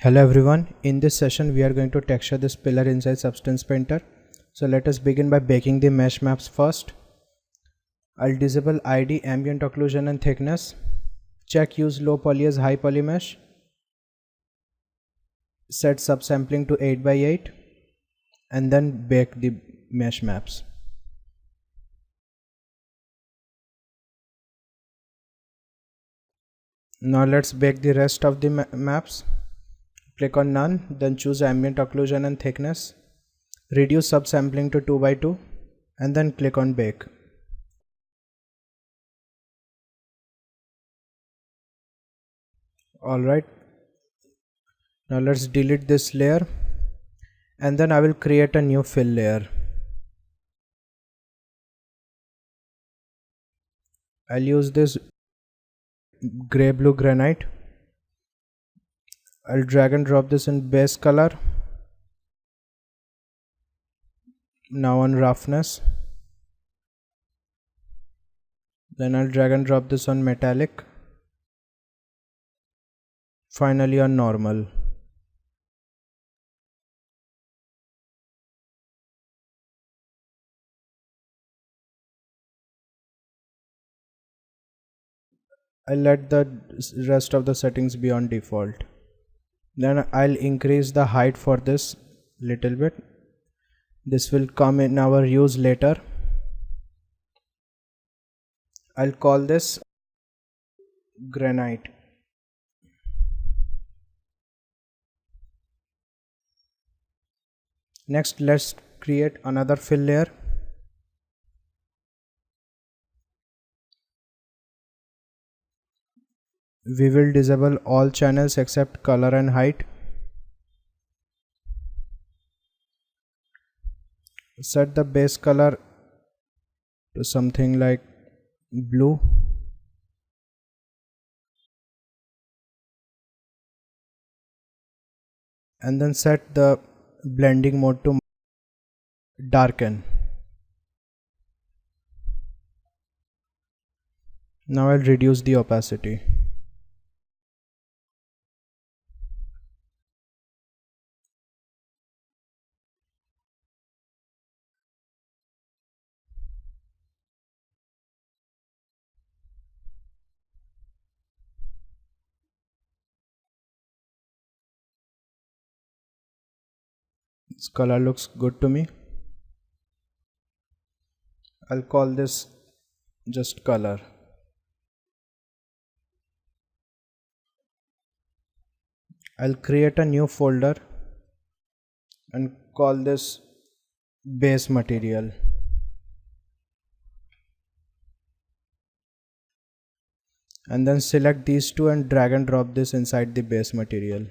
Hello everyone, in this session we are going to texture this pillar inside Substance Painter. So let us begin by baking the mesh maps first. I'll disable ID, ambient occlusion and thickness. Check use low poly as high poly mesh. Set subsampling to 8x8 and then bake the mesh maps. Now let's bake the rest of the maps. Click on none, then choose ambient occlusion and thickness. Reduce subsampling to 2x2 and then click on bake. Alright, now let's delete this layer and then I will create a new fill layer. I'll use this grey blue granite. I'll drag and drop this in base color. Now on roughness. Then I'll drag and drop this on metallic. Finally on normal. I'll let the rest of the settings be on default. Then I'll increase the height for this little bit. This will come in our use later. I'll call this granite. Next, let's create another fill layer. We will disable all channels except color and height. Set the base color to something like blue. And then set the blending mode to darken. Now I'll reduce the opacity. This color looks good to me. I'll call this just color. I'll create a new folder and call this base material. And then select these two and drag and drop this inside the base material.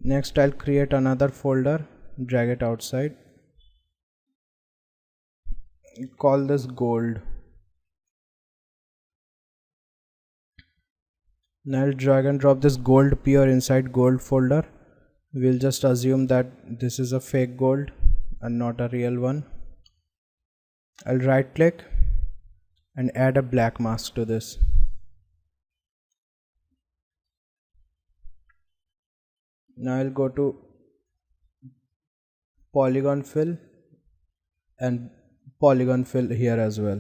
Next I'll create another folder, drag it outside. Call this gold. Now I'll drag and drop this gold pure inside gold folder. We'll just assume that this is a fake gold and not a real one. I'll right click and add a black mask to this. Now I'll go to polygon fill and polygon fill here as well.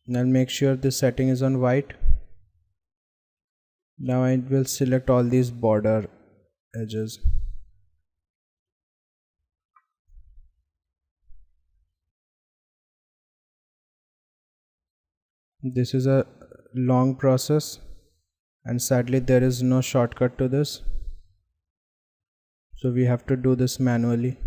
Now I'll make sure this setting is on white. Now I will select all these border edges. This is a long process and sadly there is no shortcut to this. So we have to do this manually.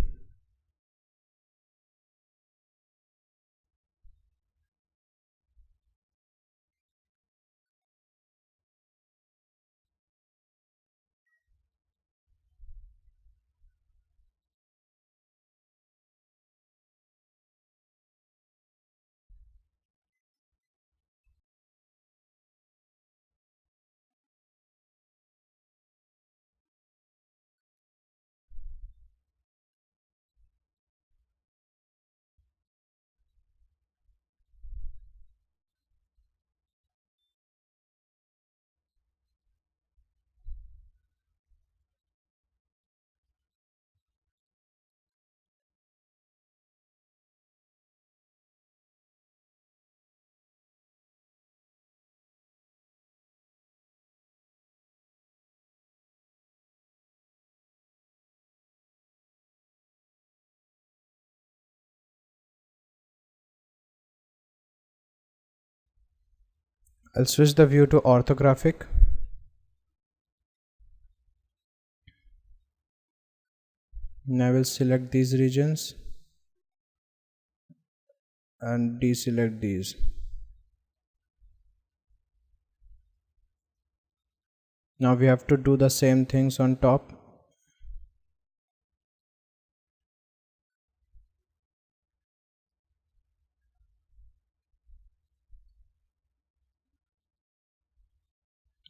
I'll switch the view to orthographic. And I will select these regions and deselect these. Now we have to do the same things on top.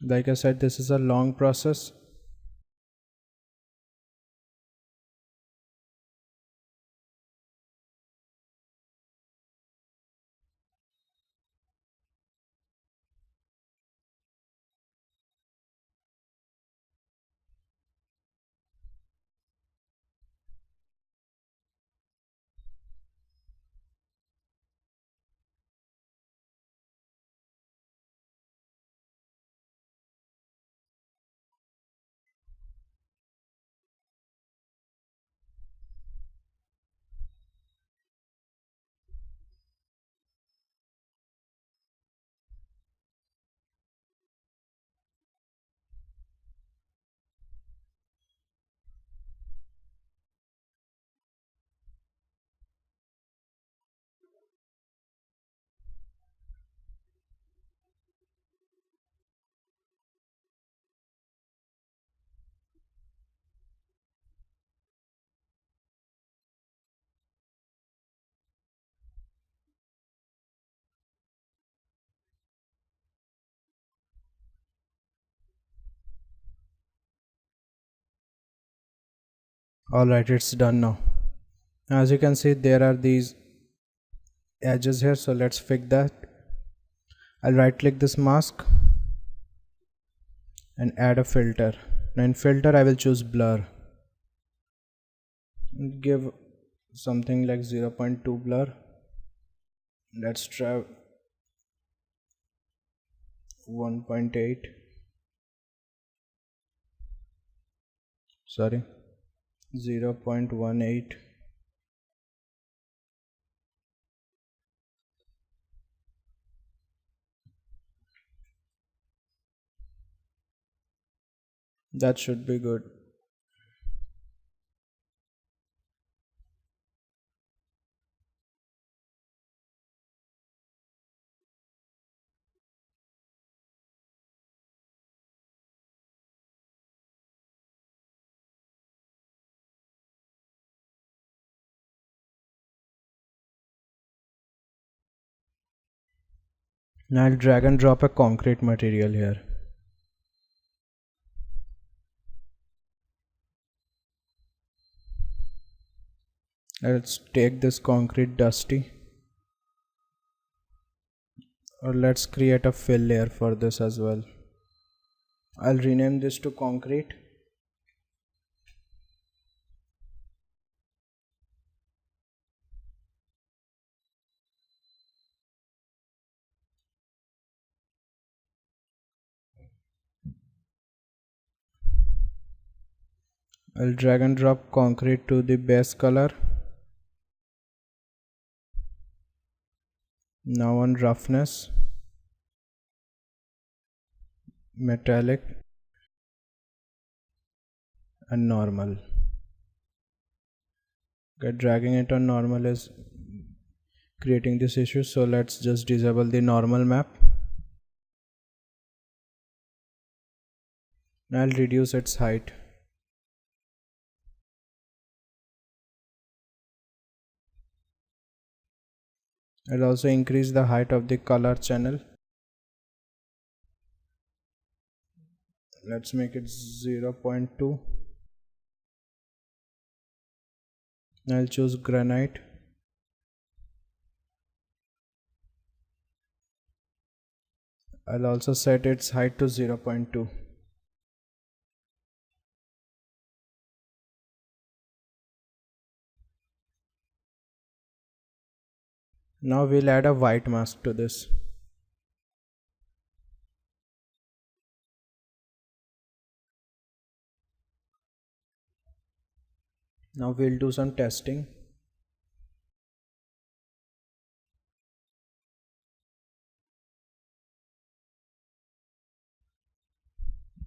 Like I said, this is a long process. Alright, it's done now. As you can see, there are these edges here, so let's fix that. I'll right click this mask and add a filter. Now in filter I will choose blur. Give something like 0.2 blur. Let's try 1.8. Sorry, 0.18. That should be good. Now I'll drag and drop a concrete material here. Let's take this concrete dusty, or let's create a fill layer for this as well. I'll rename this to concrete. I'll drag and drop concrete to the base color. Now on roughness, metallic and normal. Okay, dragging it on normal is creating this issue, so let's just disable the normal map. Now I'll reduce its height. I'll also increase the height of the color channel. Let's make it 0.2. I'll choose granite. I'll also set its height to 0.2. Now we'll add a white mask to this. Now we'll do some testing.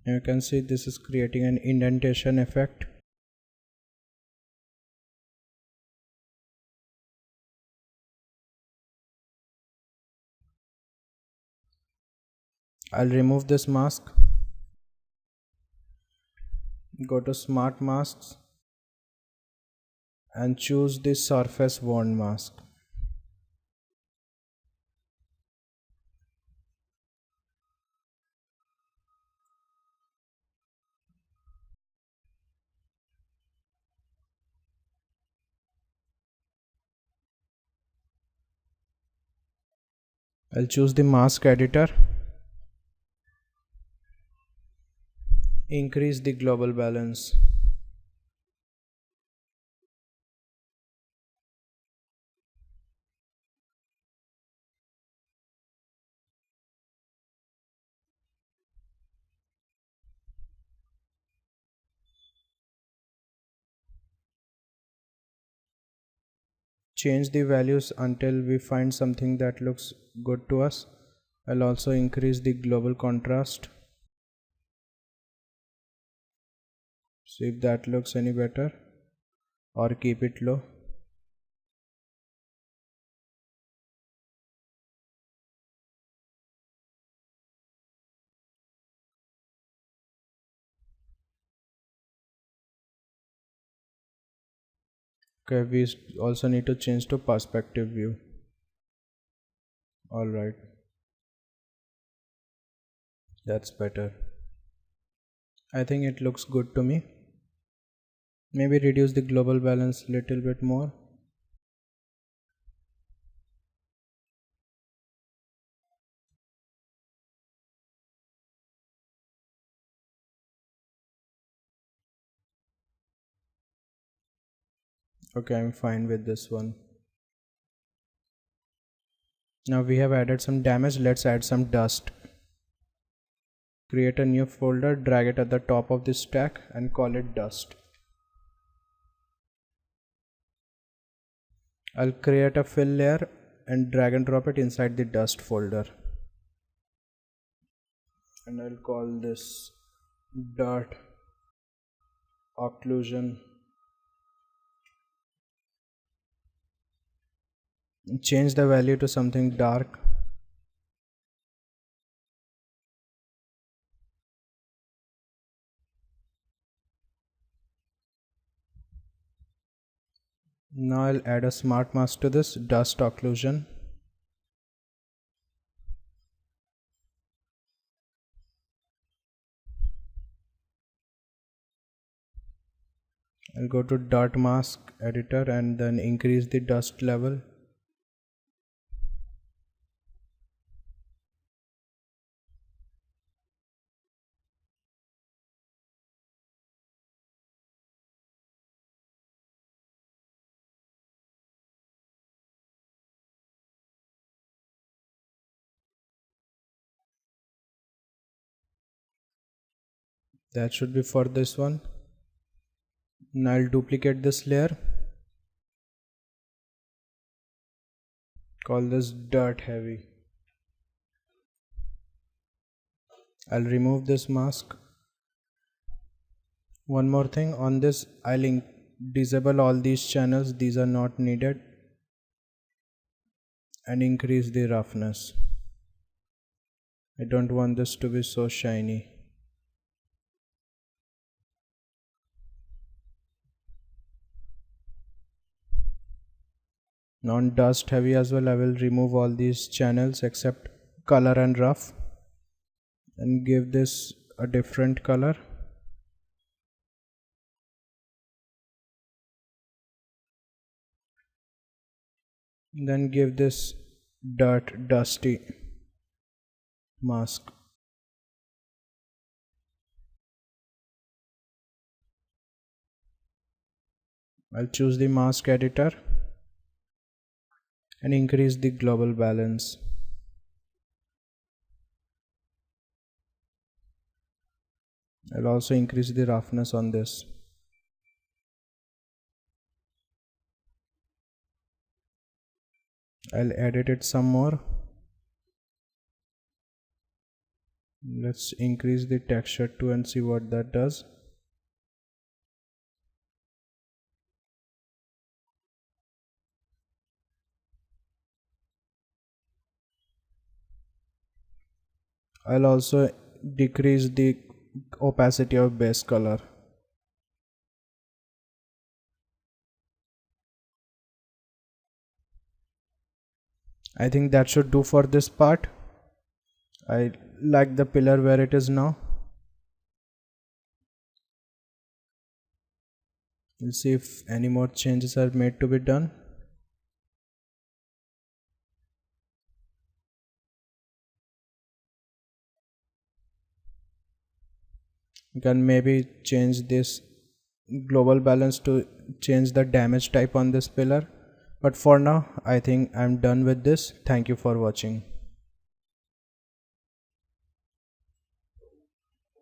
You can see this is creating an indentation effect. I'll remove this mask. Go to Smart Masks and choose the Surface Wand mask. I'll choose the mask editor. Increase the global balance. Change the values until we find something that looks good to us. I'll also increase the global contrast. See if that looks any better, or keep it low. Okay, we also need to change to perspective view. Alright, that's better. I think it looks good to me. Maybe reduce the global balance little bit more. Okay, I'm fine with this one. Now we have added some damage. Let's add some dust. Create a new folder, drag it at the top of the stack and call it dust. I'll create a fill layer and drag and drop it inside the dust folder. And I'll call this dirt occlusion. Change the value to something dark. Now I'll add a smart mask to this dust occlusion. I'll go to dot mask editor and then increase the dust level. That should be for this one. Now I'll duplicate this layer. Call this dirt heavy. I'll remove this mask. One more thing on this, I'll disable all these channels, these are not needed, and increase the roughness. I don't want this to be so shiny. Non-dust heavy as well. I will remove all these channels except color and rough and give this a different color. Then give this dirt dusty mask. I'll choose the mask editor and increase the global balance. I'll also increase the roughness on this. I'll edit it some more. Let's increase the texture too and see what that does. I'll also decrease the opacity of base color. I think that should do for this part. I like the pillar where it is now. We'll see if any more changes are made to be done. You can maybe change this global balance to change the damage type on this pillar. But for now, I think I'm done with this. Thank you for watching.